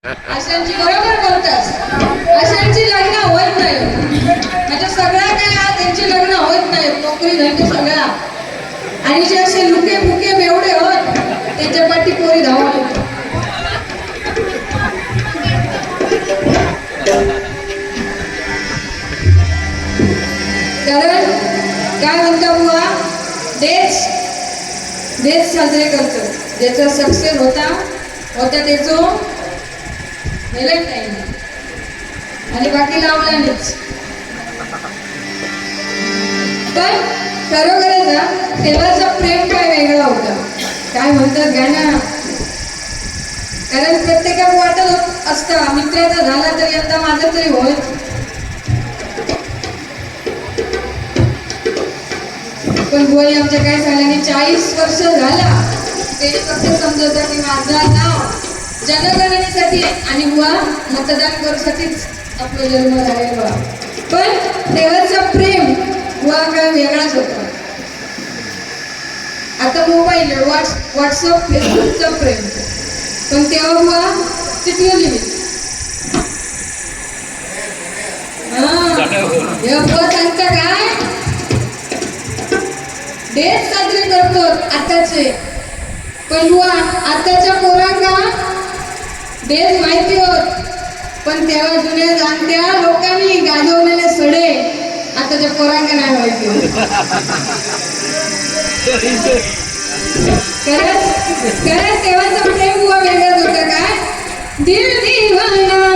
अशांची बरोबर बोलतास. अशांची लग्न होत नाही. म्हणजे सगळ्या काय त्यांची लग्न होत नाही. नोकरी धंदे सगळा. आणि जे असे लुके फुके बेवडे होत त्यांच्या पाठी पोरी धावत होत. कारण काय म्हणता बुवा, देश साजरे करतो. ज्याचा सक्सेस होता त्याचो व्हॅलेंटाईन आणि बाकी लावला नाहीच. पण खरोखरच तेव्हाचा प्रेम काय वेगळा होता. काय म्हणतात गाणं, कारण प्रत्येकाला वाटत असता मित्राचा झाला तर यंदा माझा तरी होय. पण बुवाई आमच्या काय झाल्याने 40 वर्ष झाला ते फक्त समजत की माझं नाव जनगणनेसाठी आणि बुवा मतदान करूसाठीच आपलं जन्म झालेला. पण तेव्हाचं प्रेम बुवा काय वेगळाच होता. आता मोबाईल व्हॉट्सअप फेसबुकचं प्रेम, पण तेव्हा बुवा चिठ्ठी लिहिली. बुवा सांगता काय देश साजरे करतो आताचे. पण बुवा आताच्या पोरांना देश माहिती होत, पण तेव्हा जुन्या जाणत्या लोकांनी गाजवलेले सडे आताच्या पोरांना नाही माहिती होत. खरंच तेव्हाचं प्रेम बुवा वेगळंच होतं. काय दिल दीवाना